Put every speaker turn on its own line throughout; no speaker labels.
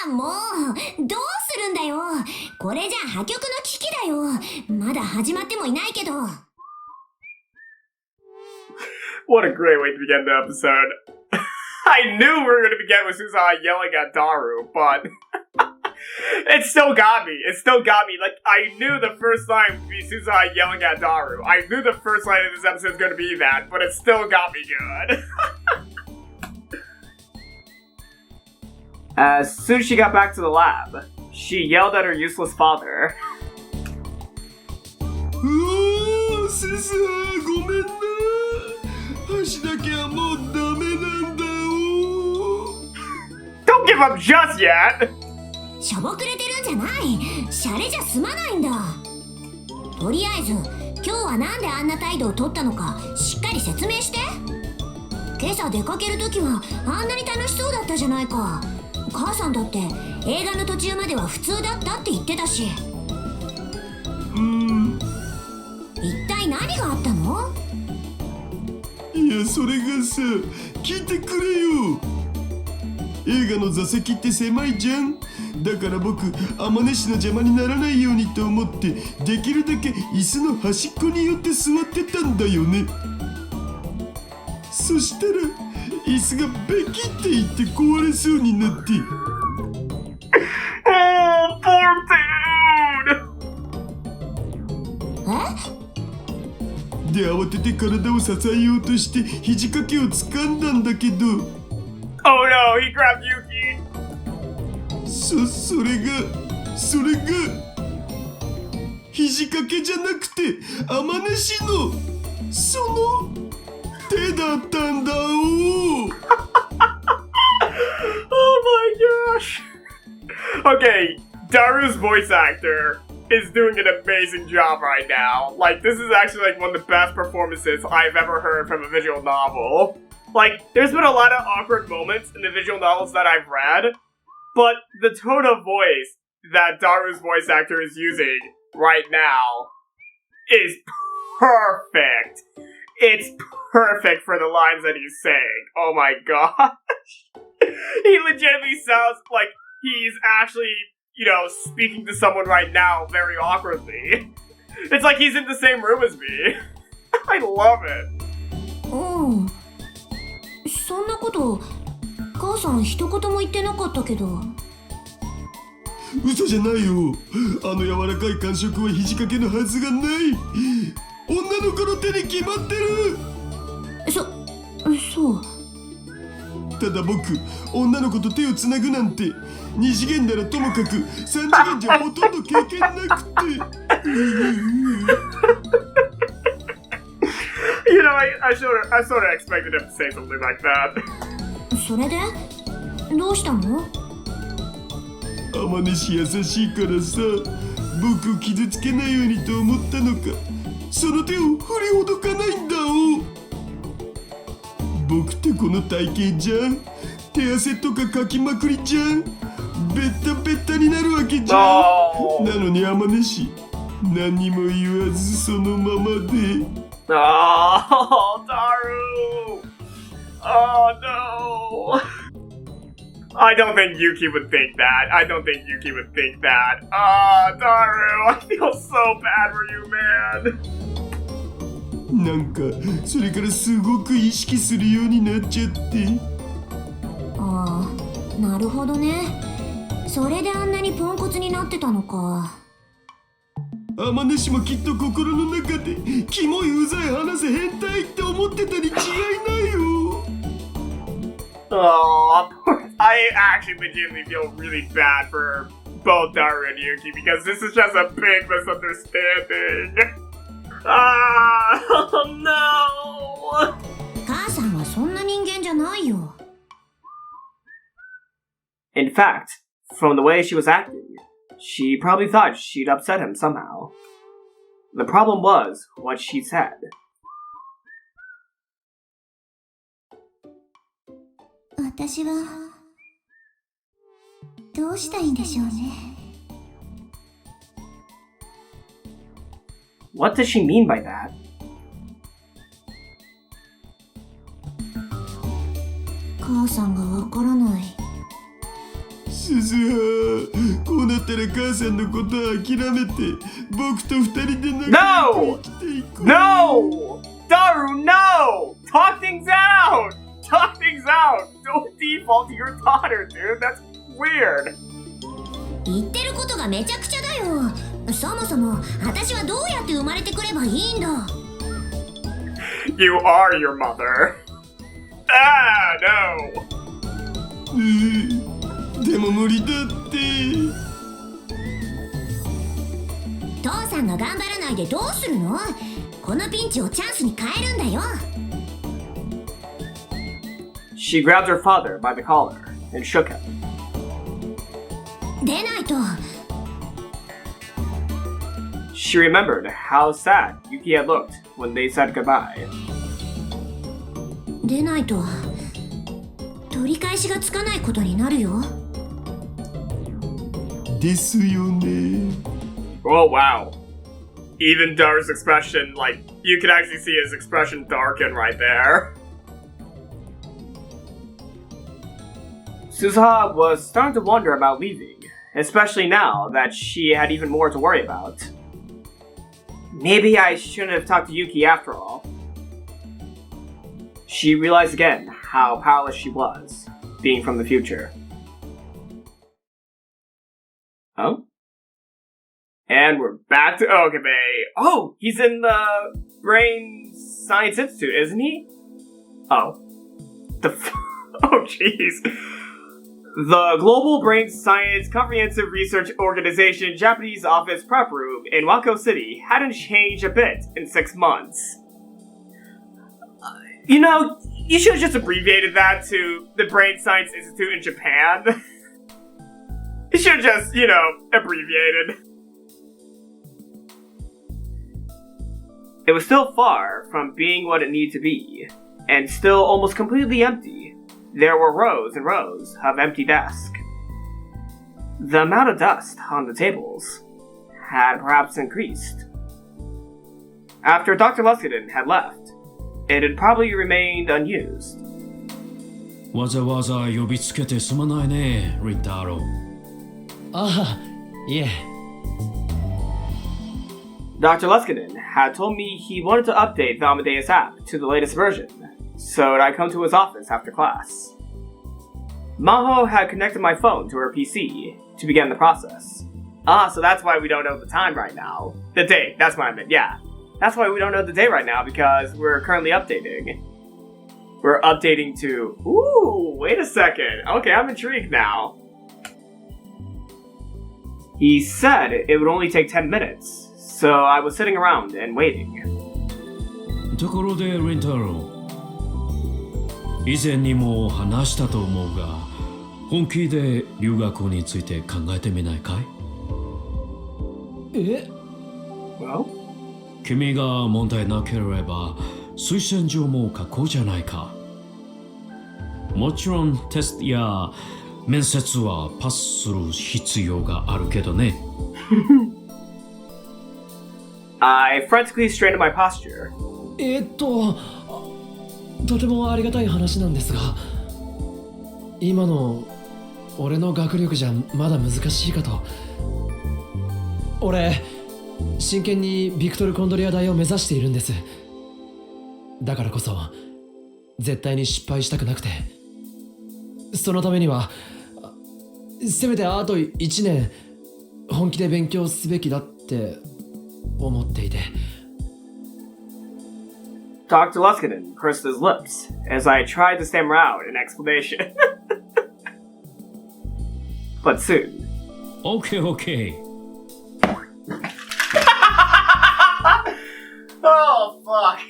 もうどうするんだよ。これじゃ破局の危機だよ。まだ始まってもいないけど。
What a great way to begin the episode. I knew we were going to begin with Suzuha yelling at Daru, but it still got me. It still got me. Like, I knew the first line would be Suzuha yelling at Daru. I knew the first line of this episode was going to be that, but it still got me good. As soon as she got back to the lab, she yelled at her useless father. Don't give up just yet!
しょぼくれてるんじゃない。シャレじゃ済まないんだ。とりあえず今日はなんであんな態度を取ったのかしっかり説明して。今朝出かけるときはあんなに楽しそうだったじゃないか。母さんだって映画の途中までは普通だったって言ってたし。一体何があったの？
いや、それがさ、聞いてくれよ。映画の座席って狭いじゃん。だから僕、天音氏の邪魔にならないようにと思ってできるだけ椅子の端っこに寄って座ってたんだよね。そしたら椅子がベキっていって壊れそうになって。
Oh, poor dude!
で、慌てて体を支えようとして肘掛けを掴んだんだけど。
Oh no, he grabbed Yuki!
それが肘掛けじゃなくて天音氏のその手だったんだお。
Oh my gosh! Okay, Daru's voice actor is doing an amazing job right now. Like, this is actually like one of the best performances I've ever heard from a visual novel. Like, there's been a lot of awkward moments in the visual novels that I've read, but the tone of voice that Daru's voice actor is using right now is perfect. It's perfect for the lines that he's saying. Oh my gosh. He legitimately sounds like he's actually, you know, speaking to someone right now very awkwardly. It's like he's in the same room as me. I love it.
うん。そんなこと母さん一言も言ってなかったけど。
嘘じゃないよ。あの柔らかい感触は肘掛けのはずがない。女の子の手に決まってる。
そう。
ただ僕、女の子と手をつなぐなんて2次元ならともかく3次元じゃほとんど経験なくて。
You know, I sort of expected him to say something like that.
それでどうしたの？
天音氏優しいからさ、僕を傷つけないようにと思ったのか、その手を振りほどかないんだお。僕ってこの体型じゃん。手汗とかかきまくりじゃん。ベッタベッタになるわけじゃん。なのに天音氏、何にも言わずそのままで。
Oh, Daru! Oh no! I don't think Yuki would think that. Daru, I feel so bad for you, man.
なんかそれからすごく意識するようになっちゃって。
ああ、なるほどね。それであんなにポンコツになってたのか。
天音氏もきっと心の中でキモいうざい話せ変態って思ってたに違いないよ。
Oh, I actually legitimately feel really bad for both Daru and Yuki because this is just a big misunderstanding. Oh no!
母さんはそんな人間じゃないよ。
In fact, from the way she was acting, she probably thought she'd upset him somehow. The problem was what she said.
私はどうしたいんでしょうね。
What does she mean by that?
母さんがわからない。
す鈴葉、こうなったら母さんのことは諦めて僕と二人で仲良く生きていこう。
No! Daru, no! Talk things out! Talk things out! Don't default to your daughter, dude. That's weird.
言ってることがめちゃくちゃだよ。そもそも私はどうやって生まれてくればいいんだ。
You are your mother. Ah, no.
でも無理だって。
父さんが頑張らないでどうするの？このピンチをチャンスに変えるんだよ。
She grabbed her father by the collar and shook him.
出ないと。
She remembered how sad Yuki had looked when they said goodbye.
出ないと取り返しがつかないことになるよ。
ですよね。
Oh, wow. Even Daru's expression, like, you can actually see his expression darken right there. Suzuha was starting to wonder about leaving, especially now that she had even more to worry about. Maybe I shouldn't have talked to Yuki after all. She realized again how powerless she was, being from the future. Oh? And we're back to Okabe. Oh, he's in the Brain Science Institute, isn't he? Oh. Oh, jeez. The Global Brain Science Comprehensive Research Organization Japanese Office Prep Room in Wako City hadn't changed a bit in 6 months. You know, you should have just abbreviated that to the Brain Science Institute in Japan. You should have just, you know, abbreviated. It was still far from being what it needed to be, and still almost completely empty. There were rows and rows of empty desks. The amount of dust on the tables had perhaps increased. After Dr. Leskinen had left, it had probably remained unused.
わざわざ呼びつけてすまないね、リンタロウ。
ああ、いえ。
Dr. Leskinen had told me he wanted to update the Amadeus app to the latest version, so I'd come to his office after class. Maho had connected my phone to her PC to begin the process. Ah, so that's why we don't know the time right now. The date, that's what I meant, yeah. That's why we don't know the date right now, because we're currently updating. We're updating to... Ooh, wait a second. Okay, I'm intrigued now. He said it would only take 10 minutes, so I was sitting around and waiting.
ところでリンタロウ、以前にも話したと思うが、本気で留学について考えてみないかい？
え？
Well?
君が問題なければ推薦状も書こうじゃないか。もちろんテストや面接はパスする必要があるけどね。
I frantically straightened my posture.
とてもありがたい話なんですが、今の俺の学力じゃまだ難しいかと。俺、真剣にビクトル・コンドリア大を目指しているんです。だからこそ絶対に失敗したくなくて、そのためにはせめてあと1年本気で勉強すべきだって思っていて。
Dr. Leskinen pursed his lips as I tried to stammer out an explanation. But soon.
Okay.
Oh, fuck.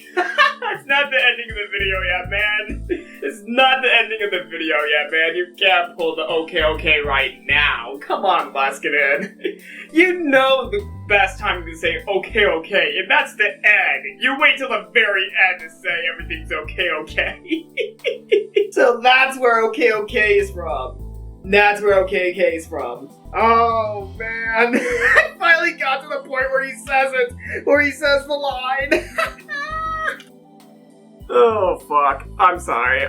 It's not the ending of the video yet, man. It's not the ending of the video yet, man. You can't pull the okay right now. Come on, Leskinen. You know the best time to say okay, and that's the end. You wait till the very end to say everything's okay. So that's where okay is from. That's where okay is from. Oh, man. I finally got to the point where he says it. Where he says the line. Oh, fuck. I'm sorry.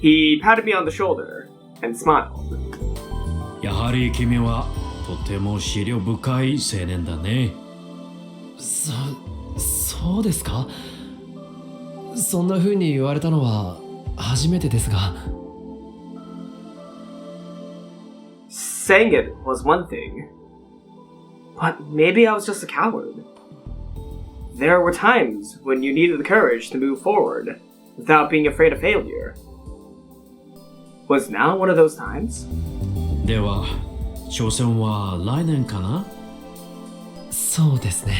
He patted me on the shoulder and smiled.
やはり君はとても思慮深い青年だね。
そうですか？そんな風に言われたのは初めてですが。
Saying it was one thing, but maybe I was just a coward. There were times when you needed the courage to move forward without being afraid of failure. Was now one of those times?
では、挑戦は来年かな？
そうですね。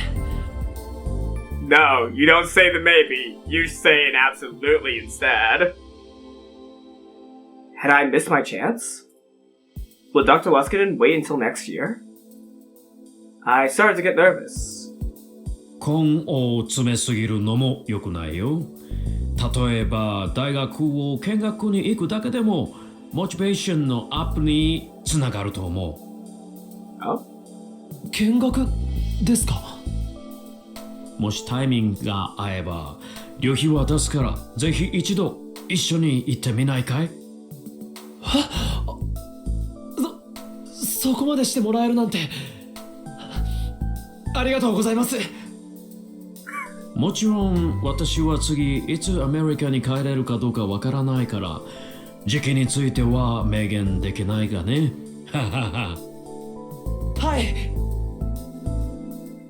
No, you don't say the maybe. You say an absolutely instead. Had I missed my chance? Would Dr. Leskinen wait until next year? I started to get nervous.
根を詰めすぎるのも良くないよ。例えば大学を見学に行くだけでもモチベーションのアップにつながると思う。
Oh?
見学ですか？
もしタイミングが合えば旅費は出すからぜひ一度一緒に行ってみないかい？
そこまでしてもらえるなんてありがとうございます。
もちろん私は次いつアメリカに帰れるかどうかわからないから時期については明言できないがね。
はい。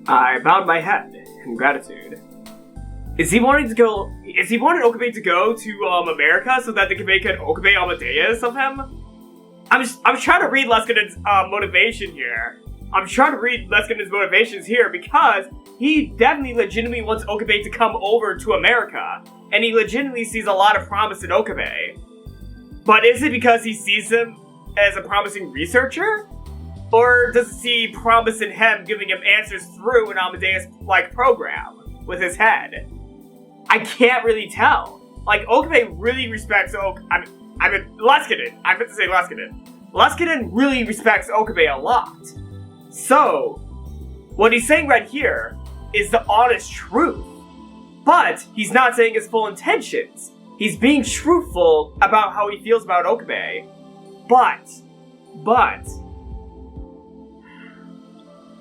I bowed my head in gratitude. Is he wanting Okabe to go to America so that they can make an Okabe Amadeus of him? I'm trying to read Leskinen's motivation here. I'm trying to read Leskinen's motivations here because he definitely legitimately wants Okabe to come over to America. And he legitimately sees a lot of promise in Okabe. But is it because he sees him as a promising researcher? Or does he see promise in him giving him answers through an Amadeus-like program with his head? I can't really tell. Like, Okabe really respects Leskinen. I meant to say Leskinen. Leskinen really respects Okabe a lot. So, what he's saying right here is the honest truth. But he's not saying his full intentions. He's being truthful about how he feels about Okabe. But,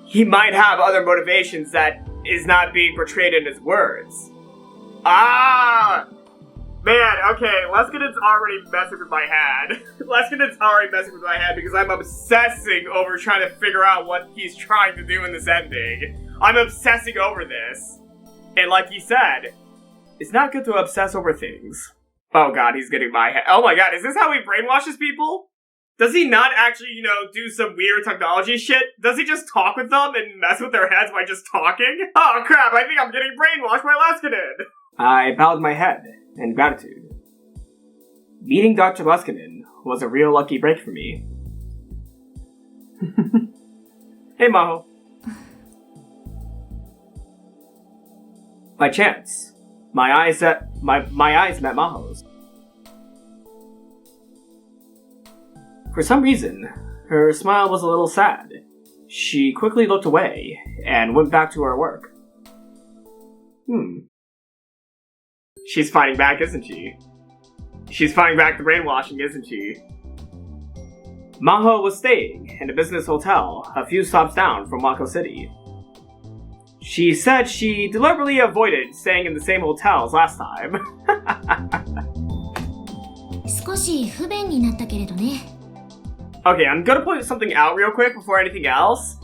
he might have other motivations that is not being portrayed in his words. Man, okay, Leskinen's already messing with my head. Leskinen's already messing with my head because I'm obsessing over trying to figure out what he's trying to do in this ending. I'm obsessing over this. And like he said, it's not good to obsess over things. Oh god, he's getting my head. Oh my god, is this how he brainwashes people? Does he not actually, do some weird technology shit? Does he just talk with them and mess with their heads by just talking? Oh crap, I think I'm getting brainwashed by Leskinen! I bowed my head in gratitude. Meeting Dr. Leskinen was a real lucky break for me. Hey, Maho. By chance, my eyes met Maho's. For some reason, her smile was a little sad. She quickly looked away and went back to her work. She's fighting back, isn't she? She's fighting back the brainwashing, isn't she? Maho was staying in a business hotel a few stops down from Mako City. She said she deliberately avoided staying in the same hotel as last time.
少し不便になったけれどね。
Okay, I'm gonna point something out real quick before anything else.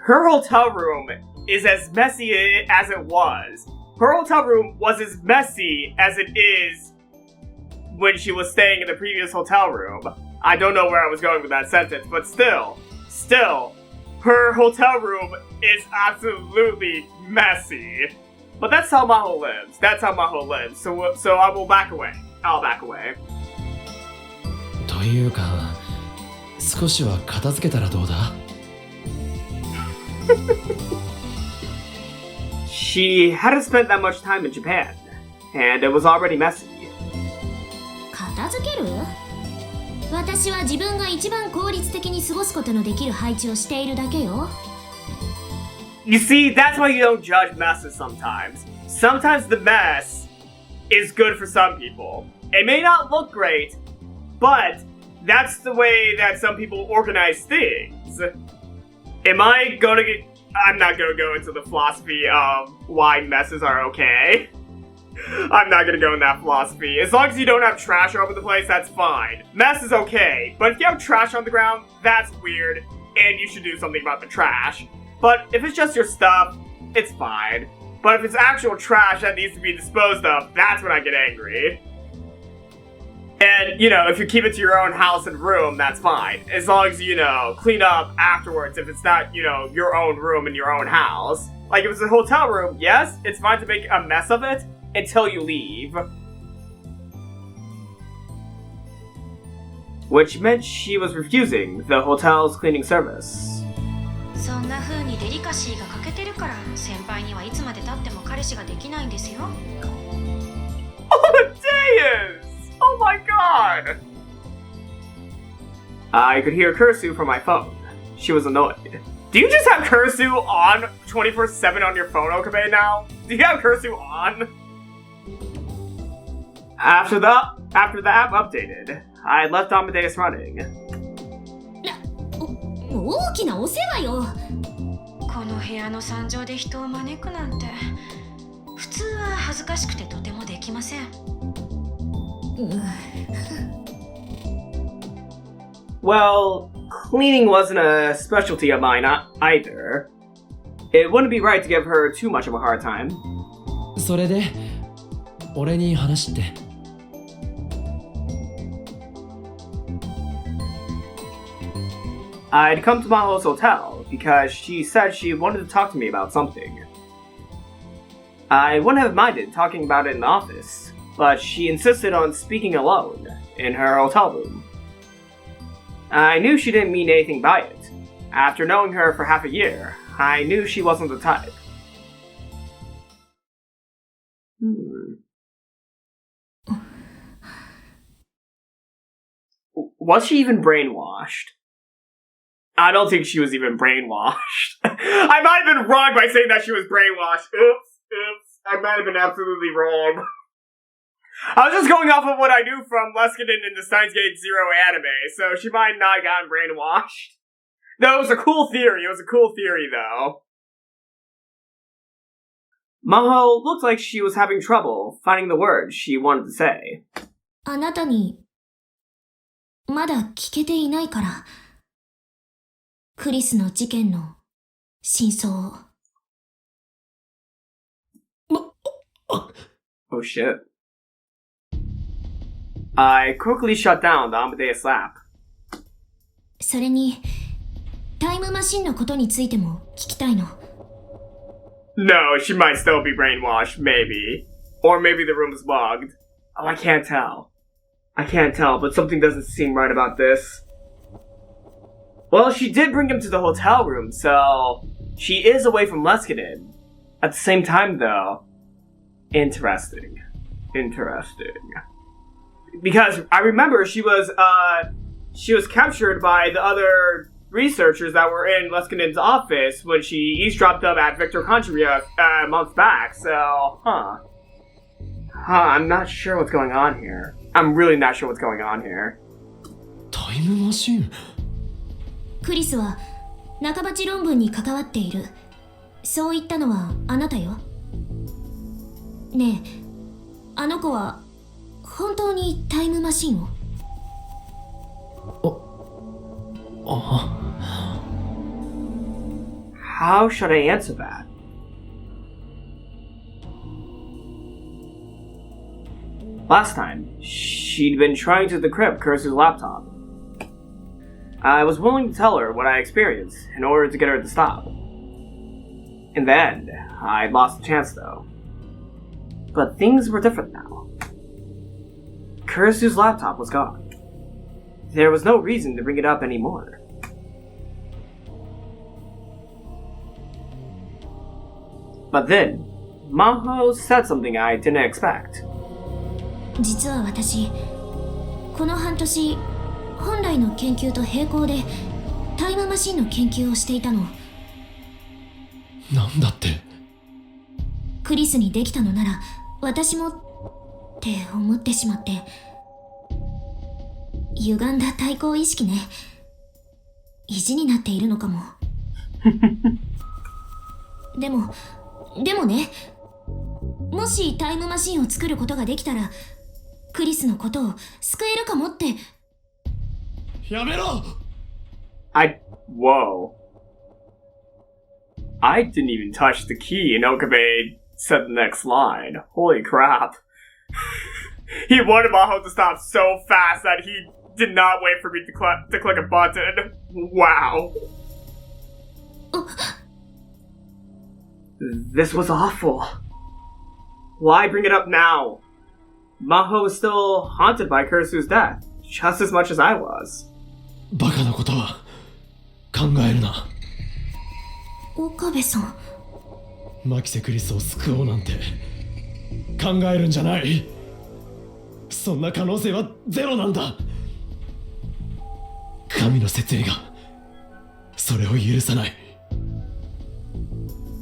Her hotel room is as messy as it was. Her hotel room was as messy as it is when she was staying in the previous hotel room. I don't know where I was going with that sentence, but still, her hotel room is absolutely messy. But that's how Maho lives. So I will back away. I'll back away.
というか、少しは片付けたらどうだ?
She hadn't spent that much time in Japan, and it was already messy.
片付ける？私は自分が一番効率的に過ごすことのできる配置をしているだけよ。
You see, that's why you don't judge messes sometimes. Sometimes the mess is good for some people. It may not look great, but that's the way that some people organize things. Am I gonna get... I'm not gonna go into the philosophy of why messes are okay. I'm not gonna go in that philosophy. As long as you don't have trash all over the place, that's fine. Mess is okay, but if you have trash on the ground, that's weird, and you should do something about the trash. But if it's just your stuff, it's fine. But if it's actual trash that needs to be disposed of, that's when I get angry. And, if you keep it to your own house and room, that's fine. As long as you, clean up afterwards if it's not, your own room in your own house. Like, if it's a hotel room, yes, it's fine to make a mess of it until you leave. Which meant she was refusing the hotel's cleaning service.
そんな風にデリカシーが欠けてるから先輩にはいつまで経っても彼氏ができないんですよ。
Oh, Deus! Oh my god! I could hear Kursu from my phone. She was annoyed. Do you just have Kursu on 24/7 on your phone, Okabe, now? Do you have Kursu on? After the app updated, I left Amadeus running.
大きなお世話よ。
この部屋の惨状で人を招くなんて普通は恥ずかしくてとてもできません。
Well, cleaning wasn't a specialty of mine either. It wouldn't be right to give her too much of a hard time.
それで俺に話って。
I'd come to Maho's hotel because she said she wanted to talk to me about something. I wouldn't have minded talking about it in the office, but she insisted on speaking alone in her hotel room. I knew she didn't mean anything by it. After knowing her for half a year, I knew she wasn't the type. Was she even brainwashed? I don't think she was even brainwashed. I might have been wrong by saying that she was brainwashed. Oops. I might have been absolutely wrong. I was just going off of what I knew from Leskinen in the Steins Gate Zero anime, so she might not have gotten brainwashed. No, it was a cool theory. It was a cool theory, though. Maho looked like she was having trouble finding the words she wanted to say.
あなたにまだ聞けていないから。クリスの事件の真相を。
Oh shit. I quickly shut down the Amadeus app.
それに、タイムマシンのことについても聞きたいの。
No, she might still be brainwashed, maybe. Or maybe the room is bugged. Oh, I can't tell. But something doesn't seem right about this. Well, she did bring him to the hotel room, so she is away from Leskinen. At the same time, though, interesting. Because I remember she was captured by the other researchers that were in Leskinen's office when she eavesdropped them at Victor Conjuria months back, so, I'm not sure what's going on here. I'm really not sure what's going on here.
タイムマシン。
クリスは中鉢論文に関わっている。そう言ったのはあなたよ。ねえ、あの子は本当にタイムマシンを？How
should I answer that? Last time, she'd been trying to decrypt Kursu's laptop. I was willing to tell her what I experienced in order to get her to stop. In the end, I lost the chance though. But things were different now. Kursu's laptop was gone. There was no reason to bring it up anymore. But then, Maho said something I didn't expect.
実は私、この半年、本来の研究と並行でタイムマシンの研究をしていたの。
なんだって？
クリスにできたのなら私もって思ってしまって。歪んだ対抗意識ね。意地になっているのかも。でもね、もしタイムマシンを作ることができたら、クリスのことを救えるかもって。
やめろ。
Whoa. I didn't even touch the key and Okabe said the next line. Holy crap. He wanted Maho to stop so fast that he did not wait for me to click a button. Wow. This was awful. Why bring it up now? Maho was still haunted by Kurisu's death, just as much as I was.
バカなことは考えるな。
岡部さん。
マキセクリスを救おうなんて考えるんじゃない。そんな可能性はゼロなんだ。神の設営がそれを許さない。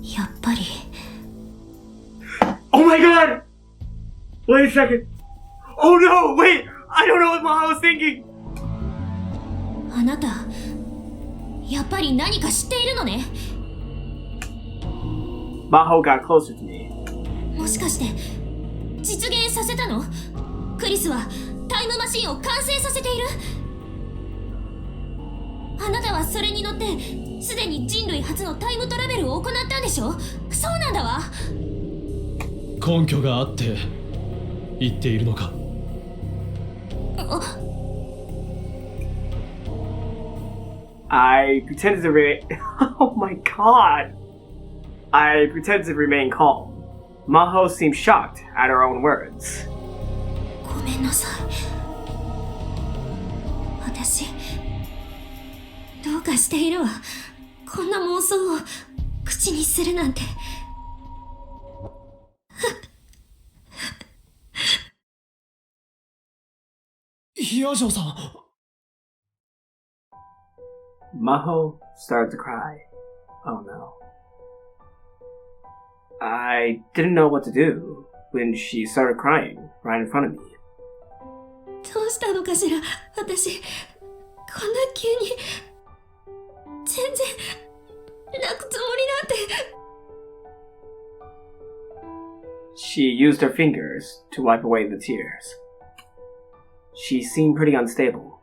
やっぱり。
Oh my god! Wait a second. Oh no, wait! I don't know what Maho was thinking!
あなた、やっぱり何か知っているのね。
Maho got closer to me.
もしかして実現させたの？クリスはタイムマシンを完成させている。あなたはそれに乗ってすでに人類初のタイムトラベルを行ったんでしょ？そうなんだわ。
根拠があって言っているのか。
I pretended to Oh my god! I pretended to remain calm. Maho seemed shocked at her own words.
ごめんなさい。私、どうかしているわ。こんな妄想を口にするなんて。
ヒアジョさん。
Maho started to cry. Oh no. I didn't know what to do when she started crying right in front of me.
どうしたのかしら。私、こんな急に全然泣くつもりなんて。
She used her fingers to wipe away the tears. She seemed pretty unstable.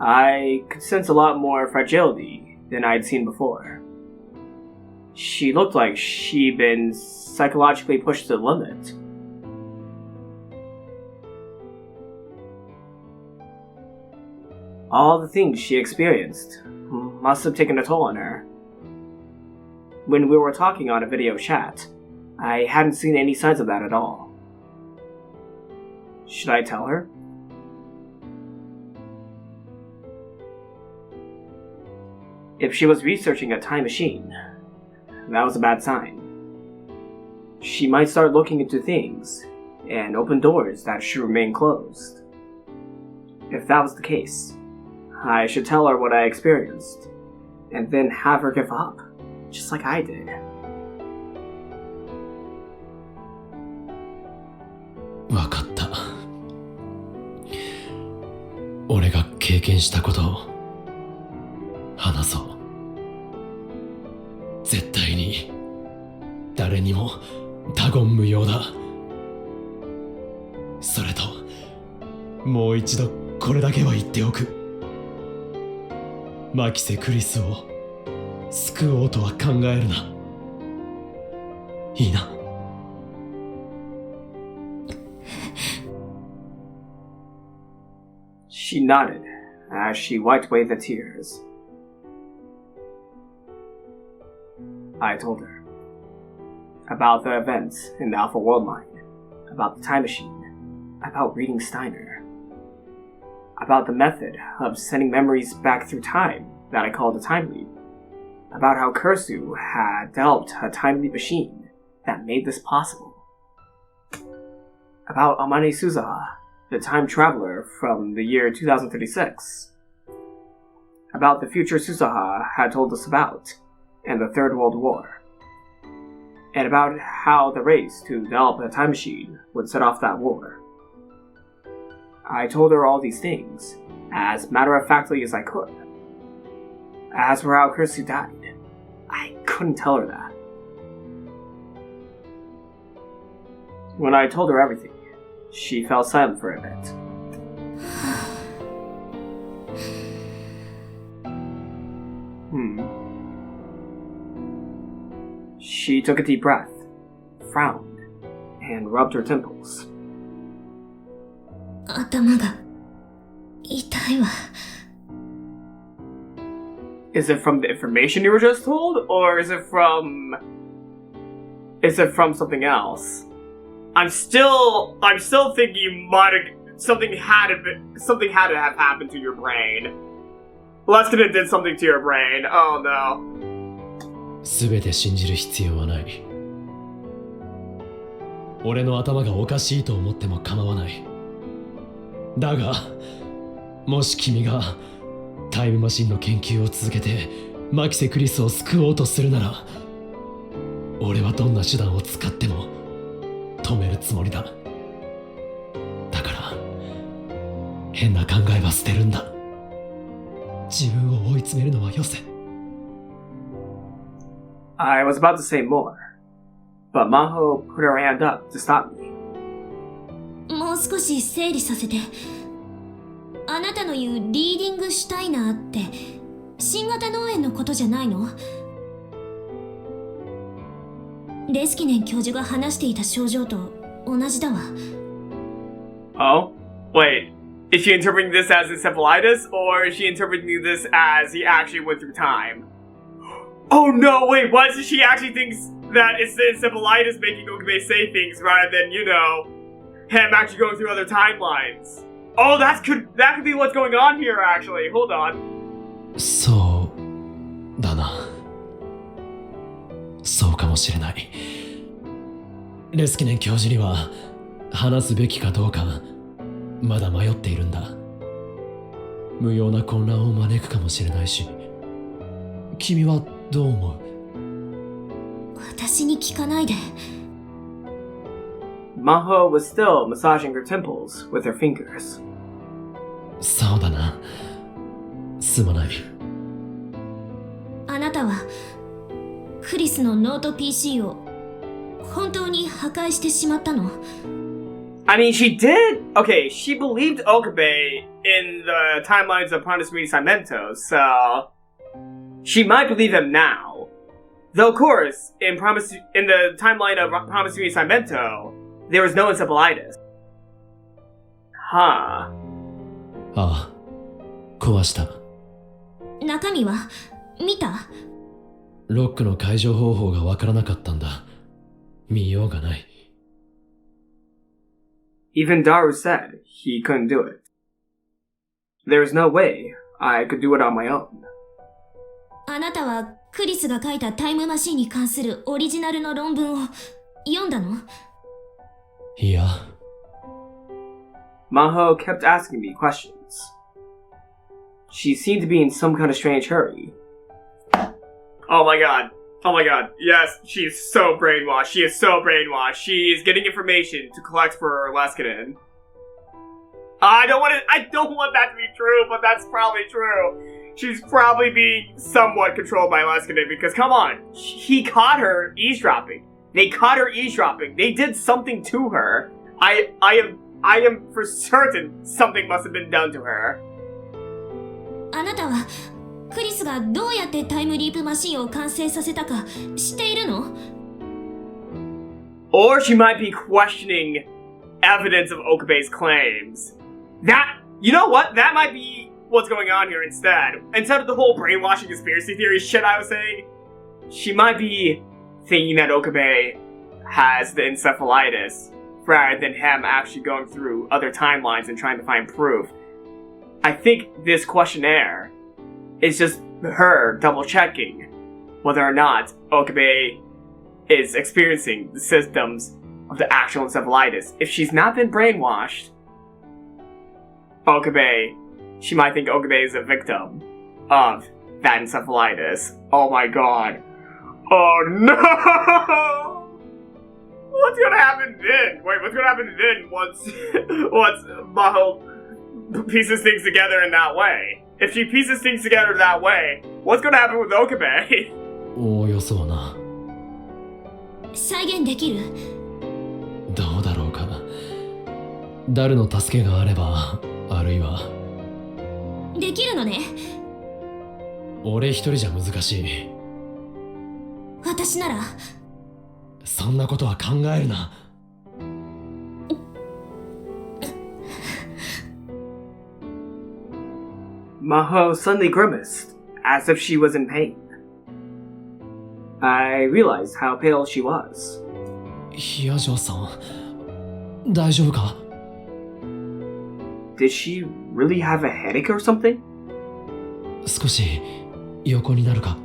I could sense a lot more fragility than I'd seen before. She looked like she'd been psychologically pushed to the limit. All the things she experienced must have taken a toll on her. When we were talking on a video chat, I hadn't seen any signs of that at all. Should I tell her? If she was researching a time machine, that was a bad sign. She might start looking into things and open doors that should remain closed. If that was the case, I should tell her what I experienced, and then have her give up, just like I did.
わかった。俺が経験したことを話そう。絶対に誰にも他言無用だ。それともう一度これだけは言っておく。マキセ・クリスを救おうとは考えるな。いいな。
She nodded as she wiped away the tears. I told her about the events in the Alpha World Line, about the time machine, about reading Steiner, about the method of sending memories back through time that I called a time leap, about how Kursu had developed a time leap machine that made this possible, about Amane Suzaha, the time traveler from the year 2036, about the future Suzaha had told us about, and the Third World War. and about how the race to develop a time machine would set off that war. I told her all these things, as matter-of-factly as I could. As for how Kirsty died, I couldn't tell her that. When I told her everything, she fell silent for a bit. She took a deep breath, frowned, and rubbed her temples.
頭が痛いわ。
Is it from the information you were just told, or is it from something else? I'm still thinking you might have something had to have happened to your brain. Leskinen did something to your brain. Oh no.
全て信じる必要はない。俺の頭がおかしいと思っても構わない。だが、もし君がタイムマシンの研究を続けてマキセ・クリスを救おうとするなら、俺はどんな手段を使っても止めるつもりだ。だから、変な考えは捨てるんだ。自分を追い詰めるのはよせ。
I was about to say more, but Maho put her hand up to stop me.
もう少し整理させて。あなたの言うリーディングシュタイナーって新型脳炎のことじゃないの？レスキネン教授が話していた症状と同じだわ。
Oh? Wait, is she interpreting this as encephalitis, or is she interpreting this as he actually went through time? Oh no, wait, what? She actually thinks that it's the encephalitis making Okabe say things rather than, him actually going through other timelines. Oh, that could be what's going on here, actually. Hold on.
そうだな。そうかもしれない。レスキネン教授には話すべきかどうかまだ迷っているんだ。無用な混乱を招くかもしれないし。君はどう思う？
私に聞かないで。
Maho was still massaging her temples with her fingers.
そうだな。すまない。
あなたはクリスのノート PC を本当に破壊してしまったの？
I mean, she did. Okay, she believed Okabe in the timelines of Promise Me Cimento, so she might believe him now. Though, of course, in the timeline of Promise Me Cimento, there was no encephalitis. Huh.
ああ、壊した。
中身は見た？
ロックの解除方法がわからなかったんだ。見ようがない。
Even Daru said he couldn't do it. There was no way I could do it on my own.
あなたはクリスが書いたタイムマシンに関するオリジナルの論文を読んだの？
いや。
Maho kept asking me questions. She seemed to be in some kind of strange hurry. Oh my god. Oh my god. Yes, she is so brainwashed. She is so brainwashed. She is getting information to collect for Leskinen. I don't want that to be true, but that's probably true. She's probably being somewhat controlled by Leskinen because, come on, he caught her eavesdropping. They caught her eavesdropping. They did something to her. I am for certain something must have been done to her.
あなたはクリスがどうやってタイムリープマシンを完成させたか知っているの？
Or she might be questioning evidence of Okabe's claims. You know what? That might be what's going on here instead. Instead of the whole brainwashing conspiracy theory shit I was saying, she might be thinking that Okabe has the encephalitis rather than him actually going through other timelines and trying to find proof. I think this questionnaire is just her double-checking whether or not Okabe is experiencing the symptoms of the actual encephalitis. If she's not been brainwashed, Okabe, she might think Okabe is a victim of that encephalitis. Oh my god. Oh no! What's gonna happen then? Wait, what's gonna happen then once Maho pieces things together in that way? If she pieces things together that way, what's gonna happen with Okabe?
おおよそうな。
再現できる？
どうだろうか。ダルの助けがあれば、あるいは
できるのね。
俺一人じゃ難しい。
私なら。
そんなことは考えるな。
Maho suddenly grimaced, as if she was in pain. I realized how pale she was.
ヒヤジョさん、大丈夫か？
Did she really have a headache or something?
少し横になるか？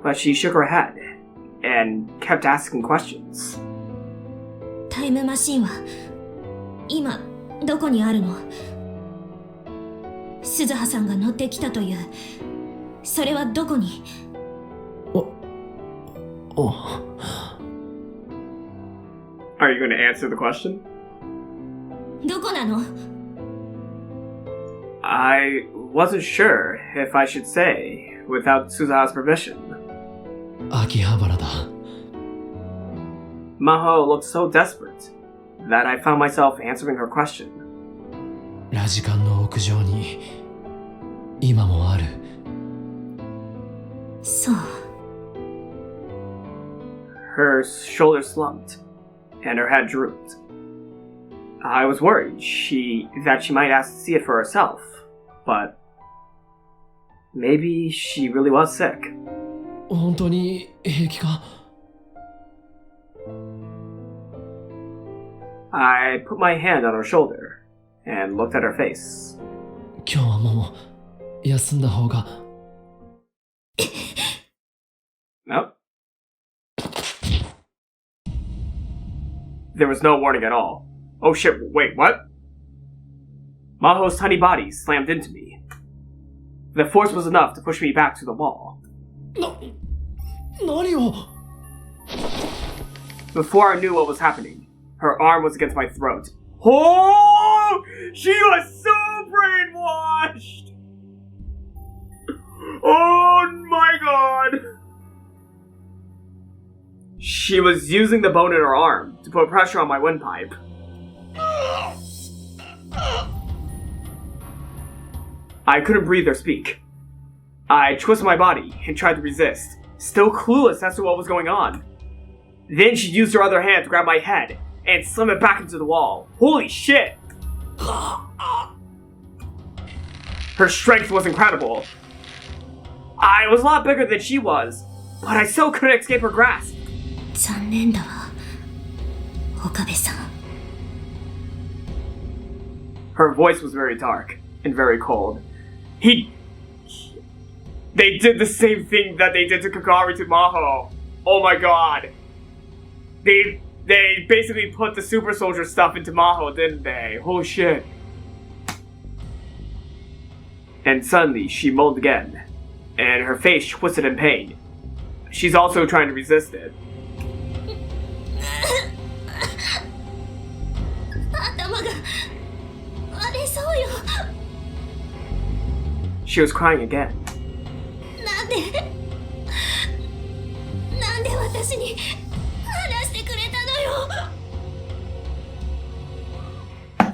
But she shook her head and kept asking questions.
タイムマシンは今どこにあるの？鈴葉さんが乗ってきたという、それはどこに？
お
Are you going to answer the question?
どこなの？
I wasn't sure if I should say without Suza's permission.
秋葉原だ。
Maho looked so desperate that I found myself answering her question.
ラジカンの屋上に今もある。
そう。
Her shoulders slumped and her head drooped. I was worried that she might ask to see it for herself, but maybe she really was sick.
本当に平気か？
I put my hand on her shoulder and looked at her face.
今日はもう休んだ方が。
Nope. There was no warning at all. Oh shit, wait, what? Maho's tiny body slammed into me. The force was enough to push me back to the wall.
何を？
Before I knew what was happening, her arm was against my throat. Oh! She was so brainwashed! Oh my god! She was using the bone in her arm to put pressure on my windpipe. I couldn't breathe or speak. I twisted my body and tried to resist, still clueless as to what was going on. Then she used her other hand to grab my head and slam it back into the wall. Holy shit! Her strength was incredible. I was a lot bigger than she was, but I still couldn't escape her grasp.
残念だわ、岡部さん。
Her voice was very dark and very cold. They did the same thing that they did to Kagari to Maho. Oh my god. They basically put the super soldier stuff into Maho, didn't they? Holy shit. And suddenly she moaned again, and her face twisted in pain. She's also trying to resist it.
頭が荒れそうよ。
She was crying again.
なんで私に話してくれたのよ。
He got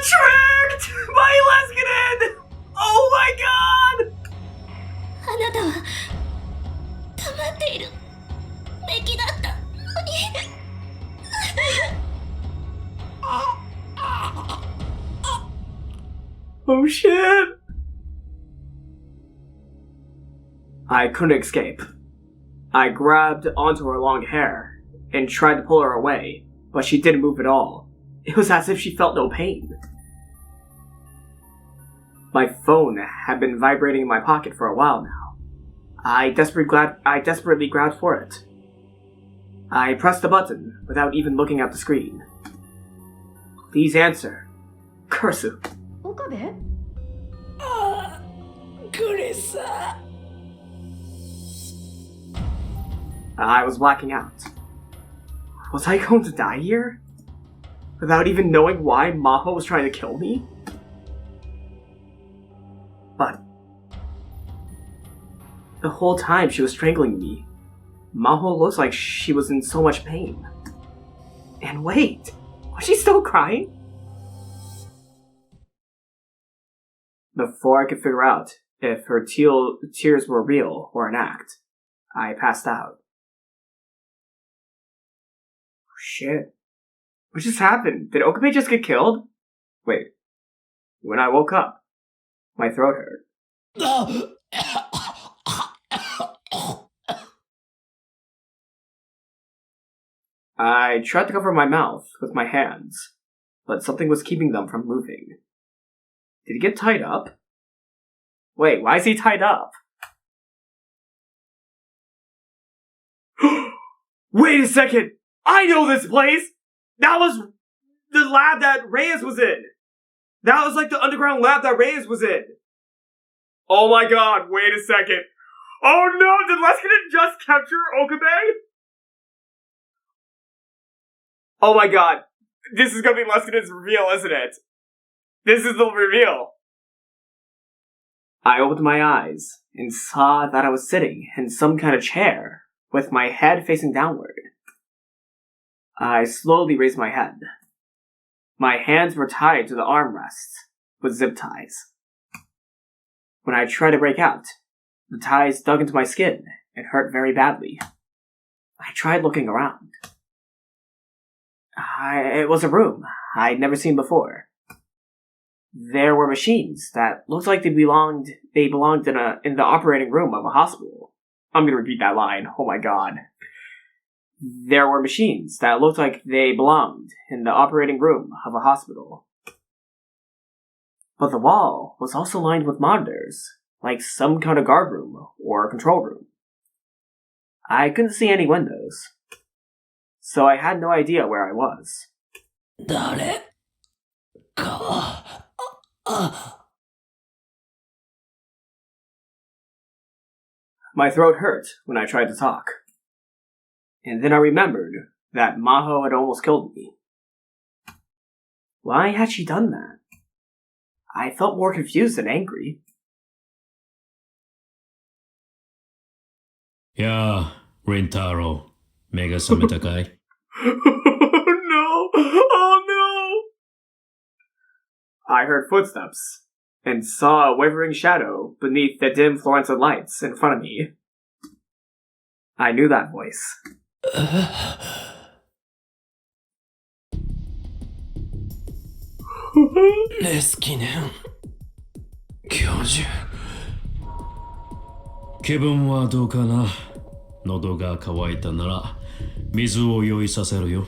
tricked by Leskinen! Oh my god!
あなたは黙っているべきだったのに。
Oh shit! I couldn't escape. I grabbed onto her long hair and tried to pull her away, but she didn't move at all. It was as if she felt no pain. My phone had been vibrating in my pocket for a while now. I desperately grabbed for it. I pressed the button without even looking at the screen. Please answer. Kursu.
岡部？
クリス。
I was blacking out. Was I going to die here? Without even knowing why Maho was trying to kill me? But the whole time she was strangling me, Maho looks like she was in so much pain. And wait, was she still crying? Before I could figure out if her tears were real or an act, I passed out. Shit. What just happened? Did Okabe just get killed? Wait. When I woke up, my throat hurt. I tried to cover my mouth with my hands, but something was keeping them from moving. Did he get tied up? Wait, why is he tied up? Wait a second! I know this place! That was the lab that Reyes was in! That was like the underground lab that Reyes was in! Oh my god, wait a second. Oh no, did Leskinen just capture Okabe? Oh my god. This is gonna be Leskinen's reveal, isn't it? This is the reveal. I opened my eyes and saw that I was sitting in some kind of chair with my head facing downward. I slowly raised my head. My hands were tied to the armrests with zip ties. When I tried to break out, the ties dug into my skin and hurt very badly. I tried looking around. It was a room I'd never seen before. There were machines that looked like they belonged in the operating room of a hospital. I'm gonna repeat that line. Oh my god. There were machines that looked like they belonged in the operating room of a hospital. But the wall was also lined with monitors, like some kind of guard room or control room. I couldn't see any windows, so I had no idea where I was. My throat hurt when I tried to talk. And then I remembered that Maho had almost killed me. Why had she done that? I felt more confused than angry.
やあ、レンタロウ。目が覚めたかい
Oh no! Oh no! I heard footsteps and saw a wavering shadow beneath the dim fluorescent lights in front of me. I knew that voice.
Leskinen 教授。
気分はどうかな喉が渇いたなら水を用意させるよ。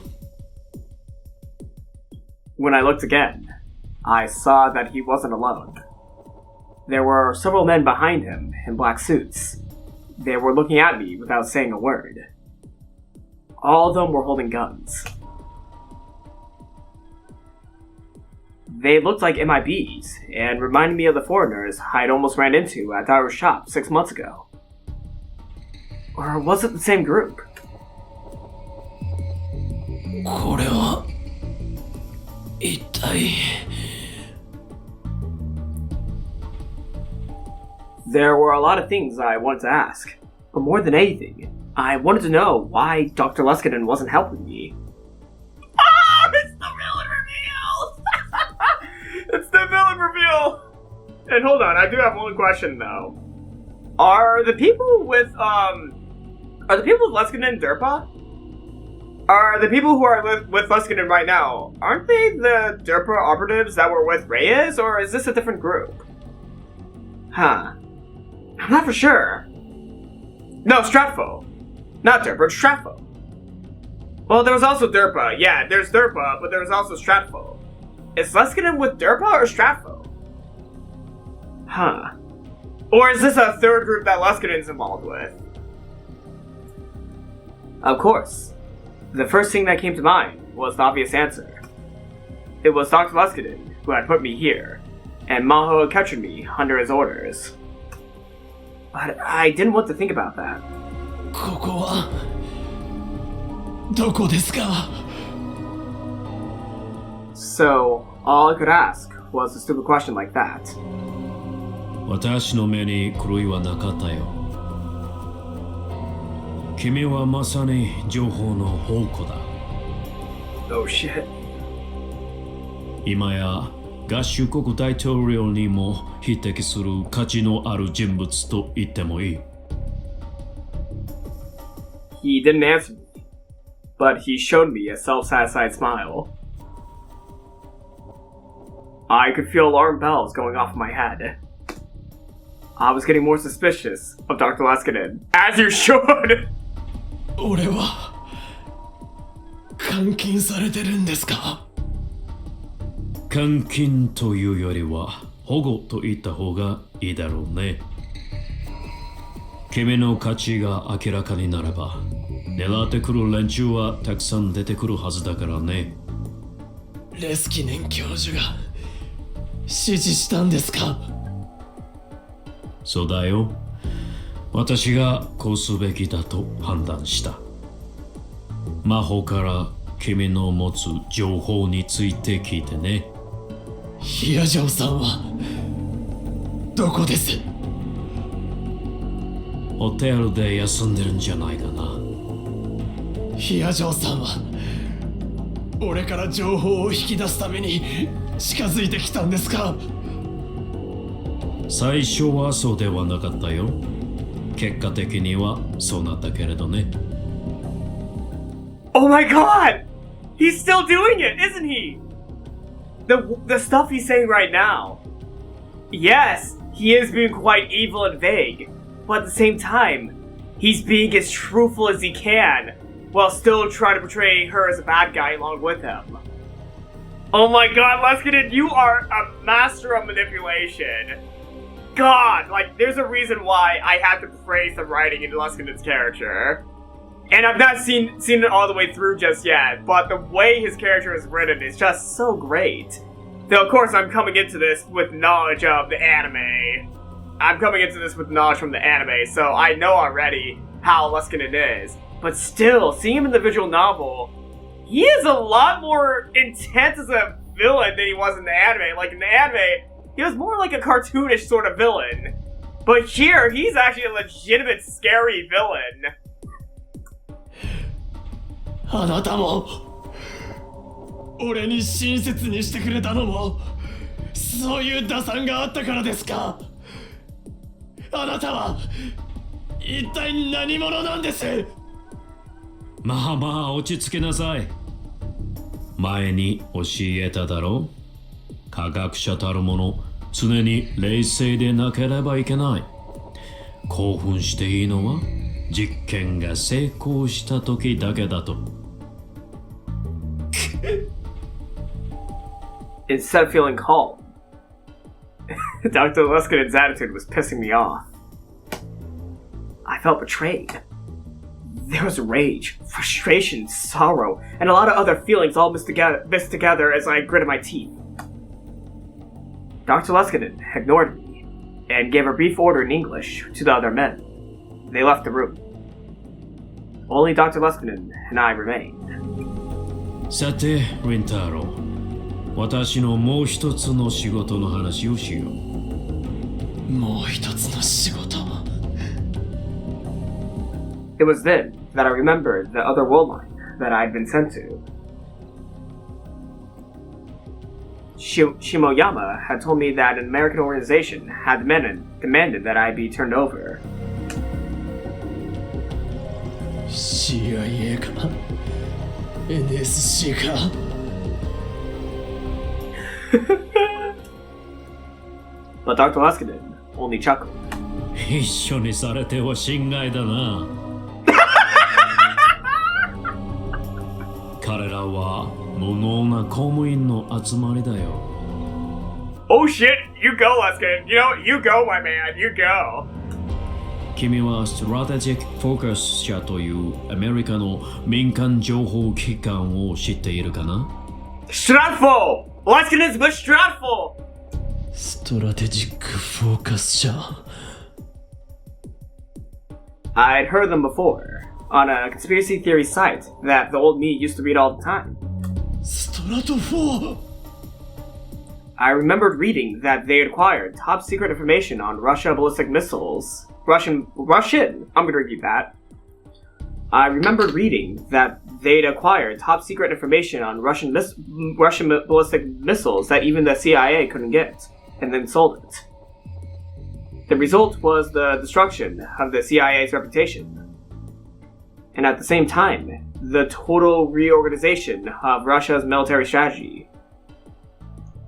When I looked again, I saw that he wasn't alone. There were several men behind him in black suits. They were looking at me without saying a word. All of them were holding guns. They looked like MIBs and reminded me of the foreigners I'd almost ran into at Daru's shop 6 months ago. Or was it the same group?
これは一体
There were a lot of things I wanted to ask, but more than anything, I wanted to know why Dr. Leskinen wasn't helping me. Ah, it's the villain reveal! It's the villain reveal! And hold on, I do have one question though. Are the people with Leskinen Derpa? Are the people who are with Leskinen right now, aren't they the Derpa operatives that were with Reyes, or is this a different group? Huh. I'm not for sure. No, Stratfo. Not Derpa, it's Stratfo. Well, there was also Derpa. Yeah, there's Derpa, but there was also Stratfo. Is Leskinen with Derpa or Stratfo? Huh. Or is this a third group that Leskinen's involved with? Of course. The first thing that came to mind was the obvious answer. It was Dr. Leskinen who had put me here, and Maho had captured me under his orders. But I didn't want to think about that.
ここはどこですか？
So, all I could ask was a stupid question like that.
私の目に狂いはなかったよ。君はまさに情報の宝庫だ。
Oh shit.
今や合衆国大統領にも匹敵する価値のある人物と言ってもいい。
He didn't answer me, but he showed me a self-satisfied smile. I could feel alarm bells going off in my head. I was getting more suspicious of Dr. Leskinen, as you should!
俺は監禁されてるんですか？
監禁というよりは保護と言った方がいいだろうね。君の価値が明らかになれば狙ってくる連中はたくさん出てくるはずだからね。
レスキネン教授が指示したんですか？
そうだよ。私がこうすべきだと判断した。魔法から君の持つ情報について聞いてね。
ヒアジョウさんはどこです？
ホテルで休んでるんじゃないかな。
ヒアジョウさんは俺から情報を引き出すために近づいてきたんですか？
最初はそうではなかったよ。結果的にはそうなったけれどね。
Oh my god! He's still doing it, isn't he? The stuff he's saying right now. Yes, he is being quite evil and vague, but at the same time, he's being as truthful as he can, while still trying to portray her as a bad guy along with him. Oh my god, Leskinen, you are a master of manipulation. God, like, there's a reason why I have to praise the writing in Leskinen's character. And I've not seen it all the way through just yet, but the way his character is written is just so great. Though, of course, I'm coming into this with knowledge of the anime. I'm coming into this with knowledge from the anime, so I know already how Leskinen is. But still, seeing him in the visual novel, he is a lot more intense as a villain than he was in the anime. Like, in the anime, he was more like a cartoonish sort of villain. But here, he's actually a legitimate scary villain.
あなたも俺に親切にしてくれたのもそういう打算があったからですか？あなたは一体何者なんです？
まあまあ落ち着きなさい。前に教えただろう。科学者たるもの常に冷静でなければいけない。興奮していいのは実験が成功した時だけだと。
Instead of feeling calm, Dr. Leskinen's attitude was pissing me off. I felt betrayed. There was rage, frustration, sorrow, and a lot of other feelings all mixed together as I gritted my teeth. Dr. Leskinen ignored me and gave a brief order in English to the other men. They left the room. Only Dr. Leskinen and I remained.
さて、リンタロウ。私のもう一つの仕事の話をしよう。
もう一つの仕事。
It was then that I remembered the other world line that I had been sent to. Shimoyama had told me that an American organization had demanded that I be turned over.
CIA か NSC か
But Dr. Leskinen only chuckled.
一緒にされては心外だな。彼らは無能な公務員の集まりだよ。
Oh shit, you go, Leskinen. You go, my man, you go.
君はストラテジックフォーカス社というアメリカの民間情報機関を知っているかな？
Stratful! Leskinen's but Stratful!
ストラテジックフォーカス社。
I'd heard them before, on a conspiracy theory site that the old me used to read all the time.
ストラト4
I remembered reading that they acquired top secret information on Russia ballistic missiles. Russian, I'm gonna repeat that. I remembered reading that they'd acquired top secret information on Russian ballistic missiles that even the CIA couldn't get, and then sold it. The result was the destruction of the CIA's reputation. And at the same time, the total reorganization of Russia's military strategy.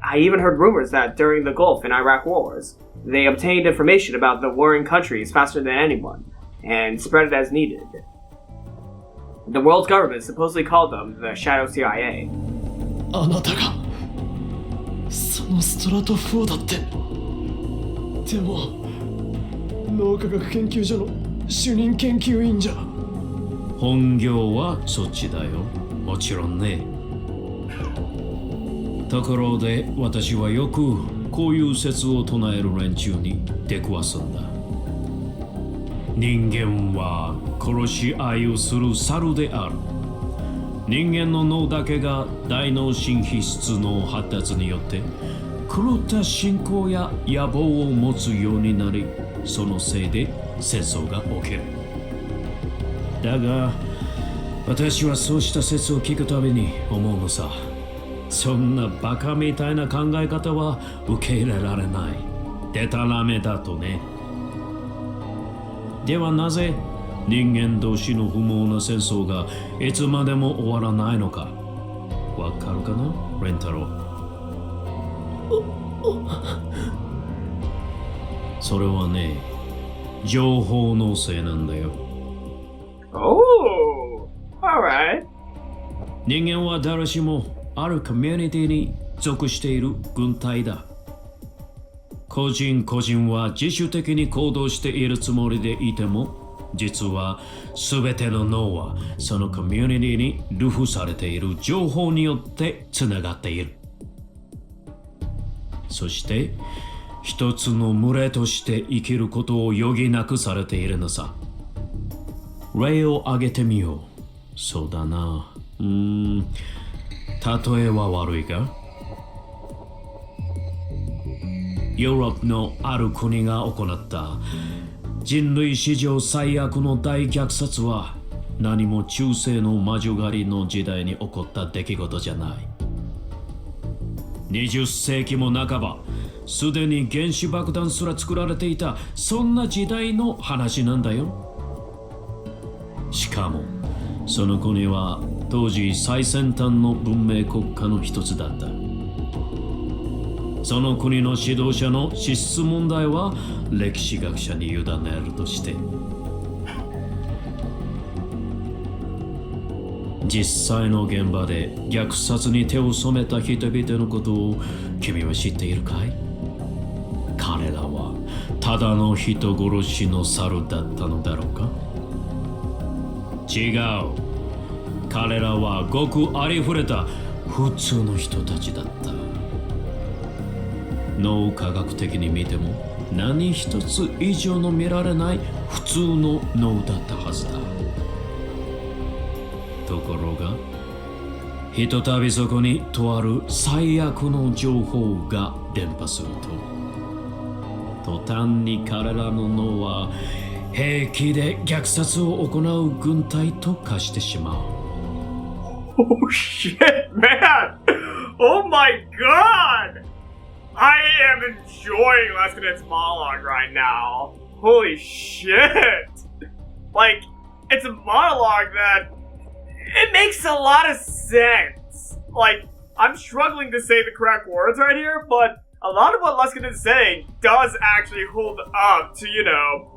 I even heard rumors that during the Gulf and Iraq wars, they obtained information about the warring countries faster than anyone, and spread it as needed. The world's government supposedly called them the Shadow CIA.
あなたがそのストラト4だって。でも脳科学研究所の主任研究員じゃ。
本業はそっちだよ。もちろんね。ところで私はよくこういう説を唱える連中に出くわすんだ。人間は殺し合いをする猿である。人間の脳だけが大脳神秘質の発達によって狂った信仰や野望を持つようになり、そのせいで戦争が起きる。だが私はそうした説を聞くたびに思うのさ。そんなバカみたいな考え方は受け入れられない。でたらめだとね。ではなぜ人間同士の不毛な戦争がいつまでも終わらないのか。わかるかな、レンタロウ。それはね、情報のせいなんだよ。
Oh, alright.
人間は誰しもあるコミュニティに属している軍隊だ。個人は自主的に行動しているつもりでいても、実は全ての脳はそのコミュニティに流布されている情報によってつながっている。そして一つの群れとして生きることを余儀なくされているのさ。例を挙げてみよう。そうだな。例えは悪いか？ヨーロッパのある国が行った人類史上最悪の大虐殺は何も中世の魔女狩りの時代に起こった出来事じゃない。20世紀も半ば、すでに原子爆弾すら作られていた、そんな時代の話なんだよ。しかもその国は当時最先端の文明国家の一つだった。その国の指導者の資質問題は歴史学者に委ねるとして、実際の現場で虐殺に手を染めた人々のことを君は知っているかい？彼らはただの人殺しの猿だったのだろうか？違う。彼らはごくありふれた普通の人たちだった。脳科学的に見ても何一つ異常の見られない普通の脳だったはずだ。ところがひとたびそこにとある最悪の情報が伝播すると、途端に彼らの脳は平気で虐殺を行う軍隊と化してしまう。
Oh shit, man! Oh my god! I am enjoying Leskinen's monologue right now. Holy shit! Like, it's a monologue that it makes a lot of sense. Like, I'm struggling to say the correct words right here, but a lot of what Leskinen is saying does actually hold up to, you know,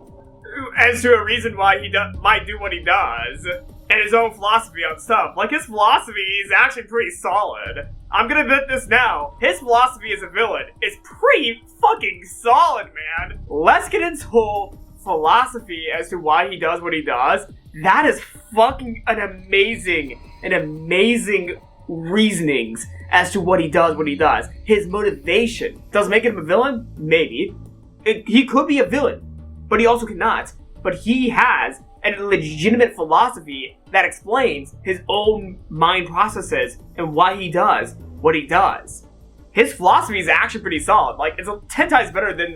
as to a reason why he might do what he does, and his own philosophy on stuff. Like, his philosophy is actually pretty solid. I'm gonna admit this now. His philosophy as a villain is pretty fucking solid, man. Leskinen's whole philosophy as to why he does what he does, that is fucking an amazing reasonings as to what he does. His motivation. Does it make him a villain? Maybe. He could be a villain, but he also cannot. But he has and a legitimate philosophy that explains his own mind processes and why he does what he does. His philosophy is actually pretty solid. Like, it's 10 times better than,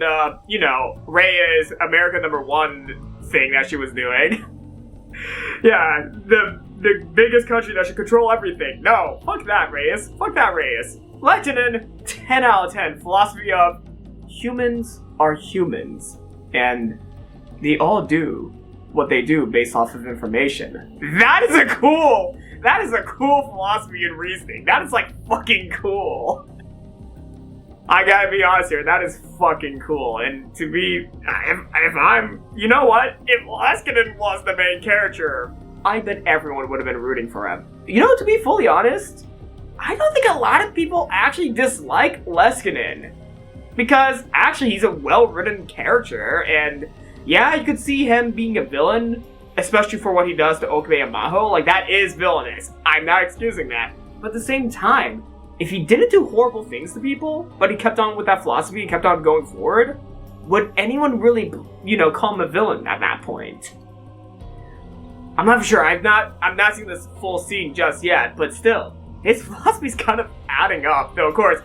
Reyes America #1 thing that she was doing. Yeah, the biggest country that should control everything. No, fuck that, Reyes. Fuck that, Reyes. Legend 10 out of 10. Philosophy of humans are humans, and they all do what they do based off of information. That is a cool philosophy and reasoning. That is like fucking cool. I gotta be honest here, that is fucking cool. And to be, if I'm, you know what? If Leskinen was the main character, I bet everyone would have been rooting for him. You know, to be fully honest, I don't think a lot of people actually dislike Leskinen. Because actually he's a well-written character, and yeah, you could see him being a villain, especially for what he does to Okabe and Maho. Like, that is villainous. I'm not excusing that. But at the same time, if he didn't do horrible things to people, but he kept on with that philosophy and kept on going forward, would anyone really, call him a villain at that point? I'm not sure. I'm not seeing this full scene just yet, but still, his philosophy's kind of adding up. Though, of course,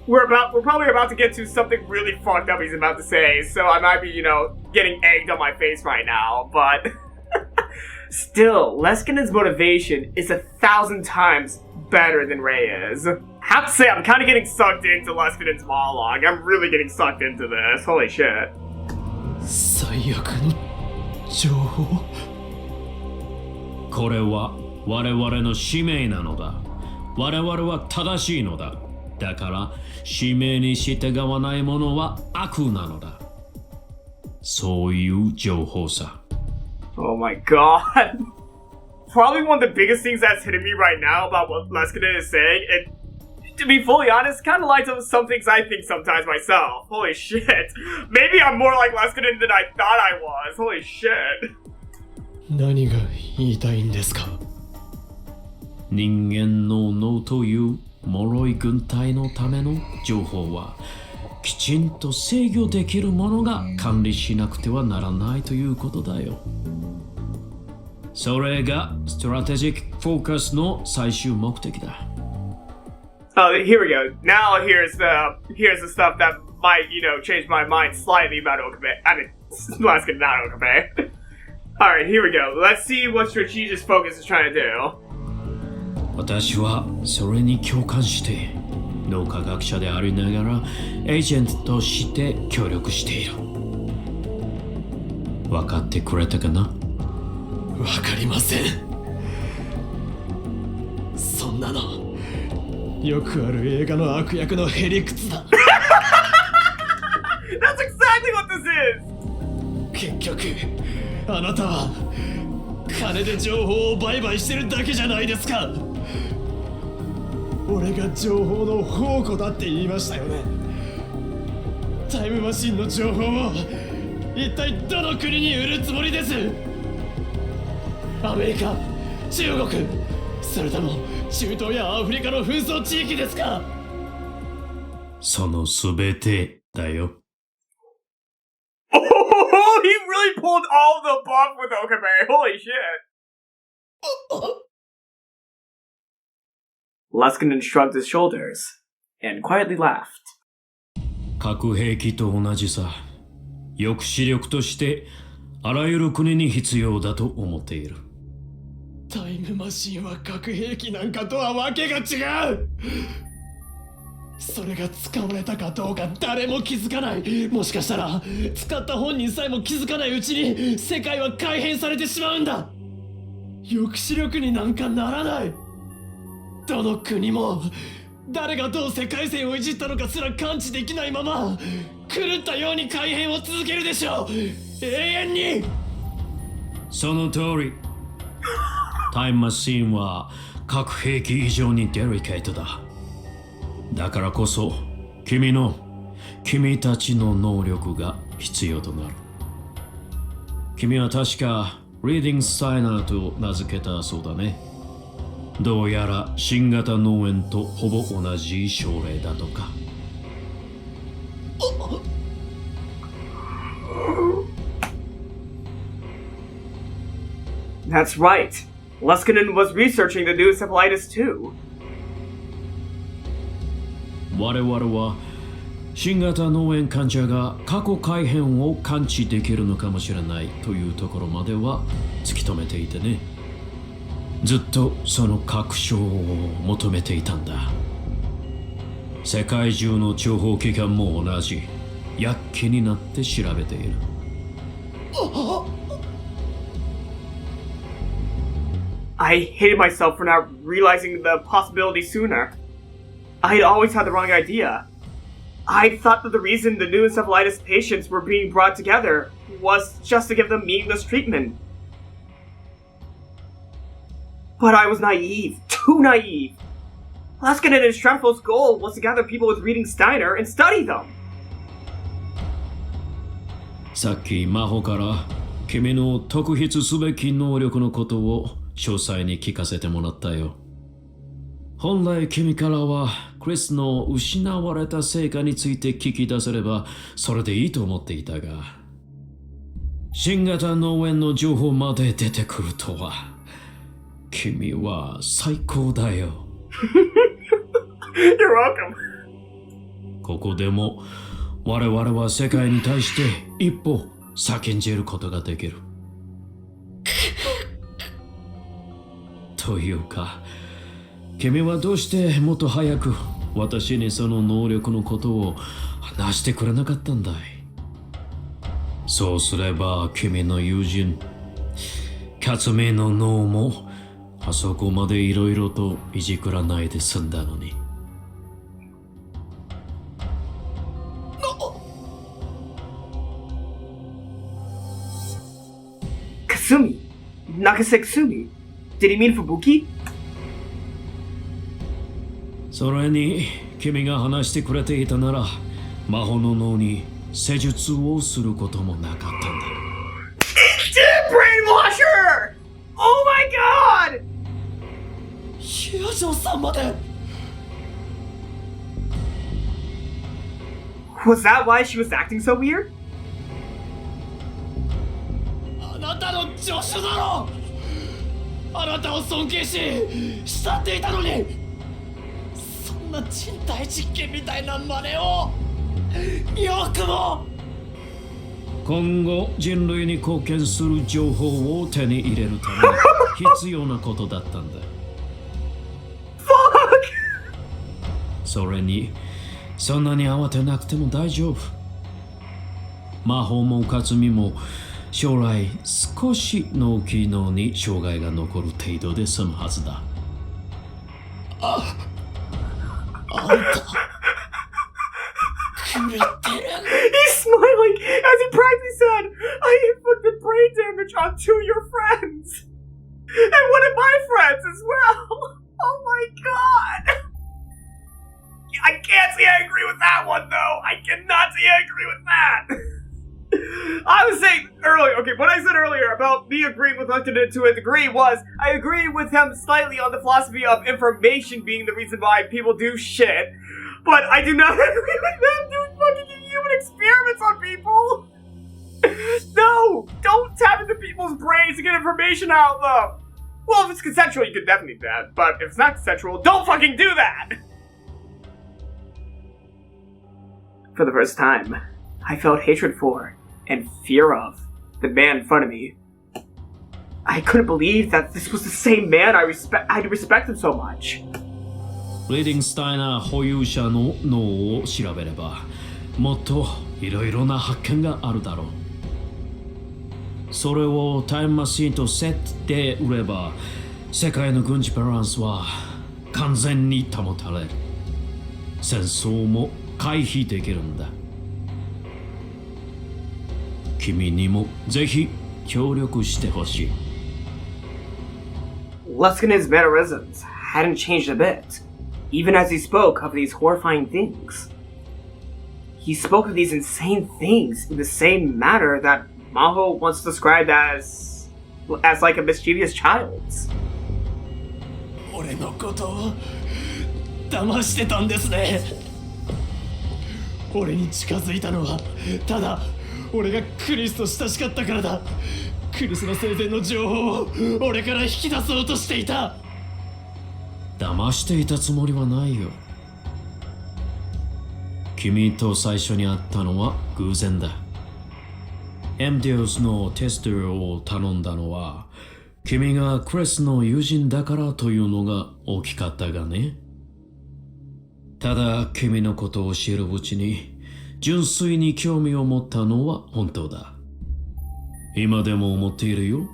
we're probably about to get to something really fucked up he's about to say, so I might be, getting egged on my face right now, but still, Leskinen's motivation is 1,000 times better than Reyes. I have to say, I'm kind of getting sucked into Leskinen's monologue. I'm really getting sucked into this. Holy shit.
最悪の情報。
これは我々の使命なのだ。我々は正しいのだ。だから使命に従わない者は悪なのだ。そういう情報さ。
Oh my god. Probably one of the biggest things that's hitting me right now about what Leskinen is saying, and to be fully honest, kind of like some things I think sometimes myself. Holy shit. Maybe I'm more like Leskinen than I thought I was. Holy shit.
何が言いたいんですか？
人間の脳という脆い軍隊のための情報はきちんと制御できるものが管理しなくてはならないということだよ。それがストラテジックフォーカスの最終目的だ。
Here we go. Now here's the stuff that might, change my mind slightly about Okabe. I mean, Leskinen, not Okabe. Alright, here we go. Let's see what strategic focus is trying to do.
私はそれに共感して脳科学者でありながらエージェントとして協力している。分かってくれたかな？
わかりません。そんなのよくある映画の悪役のへりくつだ。
That's exactly what this is!
結局あなたは金で情報を売買してるだけじゃないですか。俺が情報の宝庫だって言いましたよね。タイムマシンの情報を一体どの国に売るつもりです？アメリカ、中国、それとも中東やアフリカの紛争地域ですか？
そのすべてだよ。
Oh, he really pulled all the buff with Okabe. Holy shit. Leskinen shrugged his shoulders and quietly laughed.
核兵器と同じさ。抑止力としてあらゆる国に必要だと思っている。
タイムマシンは核兵器なんかとはわけが違う。それが使われたかどうか誰も気づかない。もしかしたら使った本人さえも気づかないうちに世界は改変されてしまうんだ。抑止力になんかならない。どの国も誰がどう世界線をいじったのかすら感知できないまま狂ったように改変を続けるでしょう。永遠に。
その通り。タイムマシンは核兵器以上にデリケートだ。だからこそ君たちの能力が必要となる。君は確かリーディングサイナーと名付けたそうだね。どうやら新型脳炎とほぼ同じ症例だとか。
Oh, That's right. Leskinen was researching the new encephalitis too.
我々は新型脳炎患者が過去改変を感知できるのかもしれないというところまでは突き止めていてね。ずっとその確証を求めていたんだ。世界中の諜報機関も同じ。躍起になって調べている。
I hated myself for not realizing the possibility sooner. I had always had the wrong idea. I thought that the reason the new encephalitis patients were being brought together was just to give them meaningless treatment. But I was naive, too naive. Leskinen and Stremfel's goal was to gather people with reading Steiner and study them.
さっきマホから君の特筆すべき能力のことを詳細に聞かせてもらったよ。本来君からはクリスの失われた成果について聞き出せればそれでいいと思っていたが、新型脳炎の情報まで出てくるとは。君は最高だよ。
You're welcome.
ここでも我々は世界に対して一歩先んじることができる。というか、君はどうしてもっと早く私にその能力のことを話してくれなかったんだい。そうすれば君の友人カツミの脳もあそこまでいろいろといじくらないで済んだのに。
Kasumi? Nakase Kasumi? Did he mean Fubuki?
それに君が話してくれていたなら魔法の脳に施術をすることもなかったんだ。
Brainwash her! Oh my god!
ヒアジョさんまで。
Was that why she was acting so weird?
あなたの助手だろ。あなたを尊敬し慕っていたのに、そんな人体実験みたいな真似を。よくも。
今後人類に貢献する情報を手に入れるために必要なことだったんだ。それにそんなに慌てなくても大丈夫。魔法も克実も将来少し脳機能に障害が残る程度で済むはずだ。
あんた狂ってる。
He's smiling as he practically said, I inflicted brain damage on two of your friends. And one of my friends as well. Oh my god. I can't say I agree with that one though. I cannot say I agree with that. I was saying earlier, okay, what I said earlier about me agreeing with Leskinen to a degree was, I agree with him slightly on the philosophy of information being the reason why people do shit. But I do not agree with them doing fucking human experiments on people! No! Don't tap into people's brains to get information out of them! Well, if it's consensual, you could definitely do that. But if it's not consensual, don't fucking do that! For the first time, I felt hatred for, and fear of, the man in front of me. I couldn't believe that this was the same man I'd respected so much.
リーディングスタイナー保有者の脳を調べればもっといろいろな発見があるだろう。それをタイムマシンとセットで売れば世界の軍事バランスは完全に保たれる。戦争も回避できるんだ。君にもぜひ協力してほしい。
Leskinen's mannerisms hadn't changed a bit, even as he spoke of these horrifying things. He spoke of these insane things in the same manner that Maho once described as like a mischievous child's.
俺のことを騙してたんですね。俺に近づいたのはただ俺がクリスと親しかったからだ。クルスの生前の情報を俺から引き出そうとしていた。
騙していたつもりはないよ。君と最初に会ったのは偶然だ。エムディオスのテストを頼んだのは君がクレスの友人だからというのが大きかったがね。ただ君のことを知るうちに純粋に興味を持ったのは本当だ。今でも思っているよ。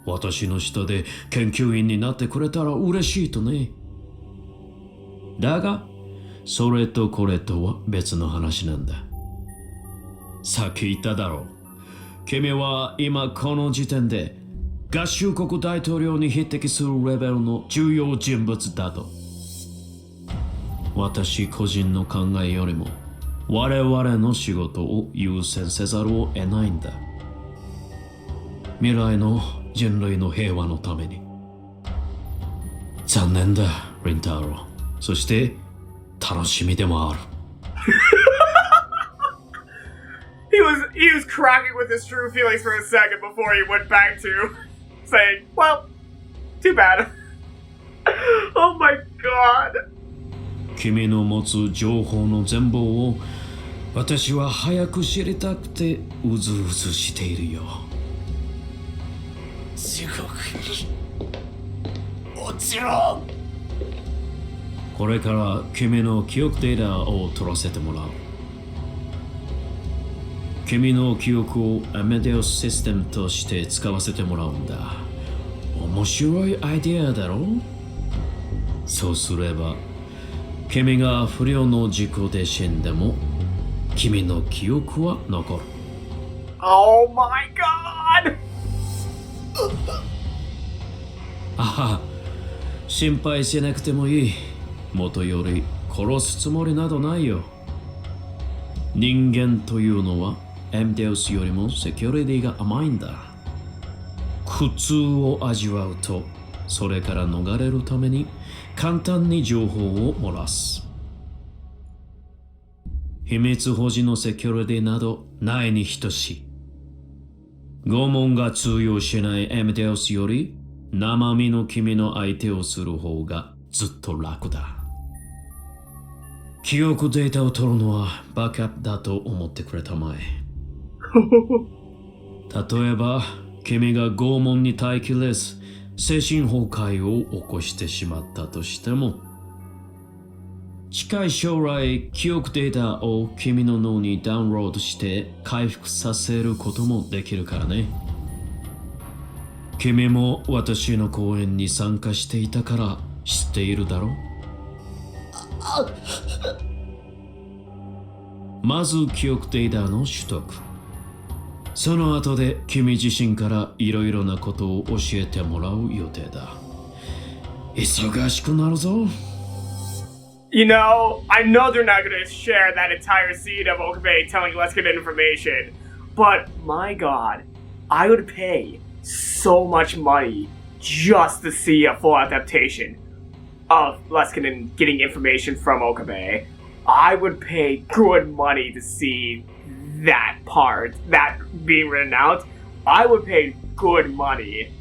私の下で研究員になってくれたら嬉しいとね。だがそれとこれとは別の話なんだ。さっき言っただろう。君は今この時点で合衆国大統領に匹敵するレベルの重要人物だと。私個人の考えよりも我々の仕事を優先せざるを得ないんだ。未来の人類の平和のために。残念だ、リンタロウ。そして楽しみでもある。
He was cracking with his true feelings for a second before he went back to saying, well, too bad. Oh my god.
君の持つ情報の全貌を私は早く知りたくてうずうずしているよ。
地獄に落ちろ。
これから君の記憶データを取らせてもらう。君の記憶をアメデウスシステムとして使わせてもらうんだ。面白いアイデアだろ。そうすれば君が不良の事故で死んでも君の記憶は残る。
Oh my god!
あは、心配しなくてもいい。元より殺すつもりなどないよ。人間というのはエムデウスよりもセキュリティが甘いんだ。苦痛を味わうとそれから逃れるために簡単に情報を漏らす。秘密保持のセキュリティなどないに等しい。拷問が通用しないエムデウスより生身の君の相手をする方がずっと楽だ。記憶データを取るのはバックアップだと思ってくれたまえ。例えば君が拷問に耐えきれず精神崩壊を起こしてしまったとしても、近い将来記憶データを君の脳にダウンロードして回復させることもできるからね。君も私の講演に参加していたから知っているだろう。まず記憶データの取得。その後で君自身からいろいろなことを教えてもらう予定だ。忙しくなるぞ。
You know, I know they're not going to share that entire scene of Okabe telling Leskinen information, but my god, I would pay so much money just to see a full adaptation of Leskinen getting information from Okabe. I would pay good money to see that part, that being written out. I would pay good money.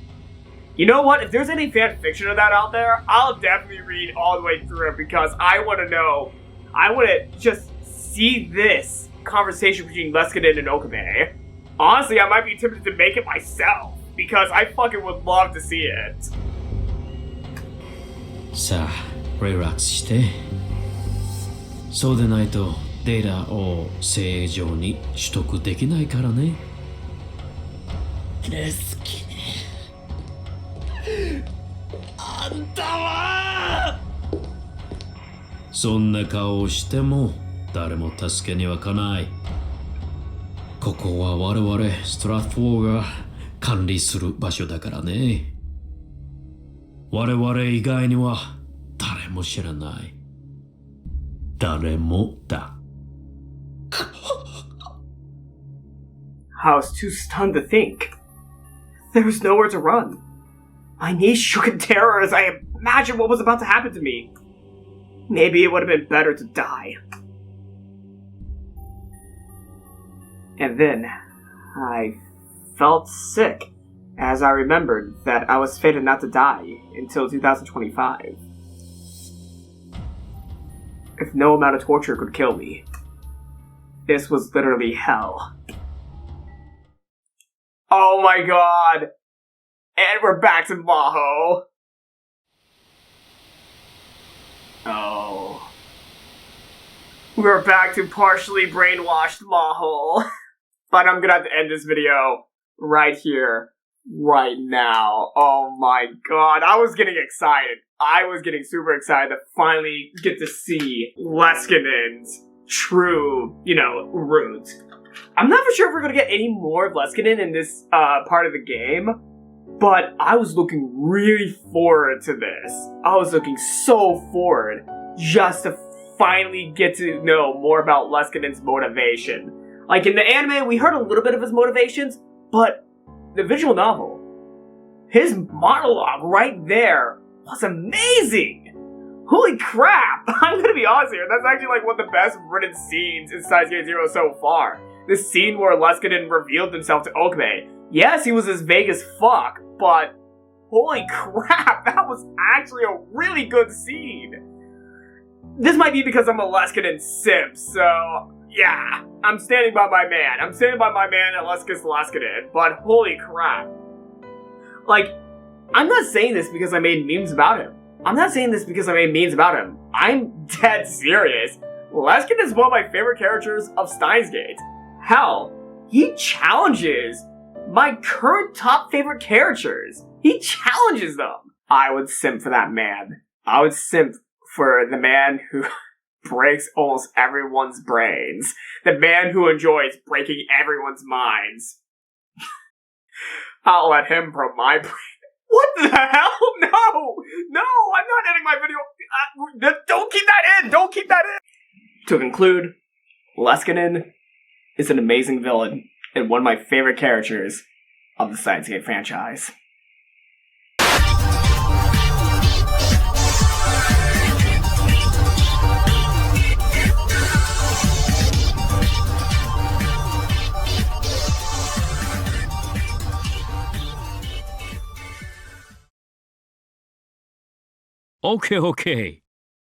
You know what? If there's any fan fiction of that out there, I'll definitely read all the way through it because I want to know. I want to just see this conversation between Leskinen and Okabe. Honestly, I might be tempted to make it myself because I fucking would love to see it.
さあ、リラックスして。そうでないとデータを正常に取得できないからね。
レスキネ、あんたは
そんな顔をしても誰も助けには来ない。ここは我々ストラッフォーが管理する場所だからね。我々以外には誰も知らない。誰もだ。
I was too stunned to think. There was nowhere to run. My knees shook in terror as I imagined what was about to happen to me. Maybe it would have been better to die. And then, I felt sick. as I remembered that I was fated not to die until 2025. If no amount of torture could kill me, this was literally hell. Oh my god! And we're back to Maho. Oh. We're back to partially brainwashed Maho. But I'm gonna have to end this video right here, right now. Oh my god, I was getting excited. I was getting super excited to finally get to see Leskinen's true, root. I'm not for sure if we're gonna get any more of Leskinen in this part of the game, but I was looking really forward to this. I was looking so forward just to finally get to know more about Leskinen's motivation. Like, in the anime, we heard a little bit of his motivations, but the visual novel, his monologue right there was amazing! Holy crap! I'm gonna be honest here, that's actually like one of the best written scenes in Steins Gate Zero so far. This scene where Leskinen revealed himself to Okabe. Yes, he was as vague as fuck, but holy crap, that was actually a really good scene! This might be because I'm a Leskinen Simps, so yeah, I'm standing by my man. I'm standing by my man, Alexis Leskinen, but holy crap. Like, I'm not saying this because I made memes about him. I'm dead serious. Leskinen is one of my favorite characters of Steins Gate. Hell, he challenges my current top favorite characters. He challenges them. I would simp for that man. I would simp for the man who breaks almost everyone's brains. The man who enjoys breaking everyone's minds. I'll let him break my brain. What the hell? No! No! I'm not ending my video. Don't keep that in! Don't keep that in! To conclude, Leskinen is an amazing villain and one of my favorite characters of the Steins Gate franchise.
Okay, okay.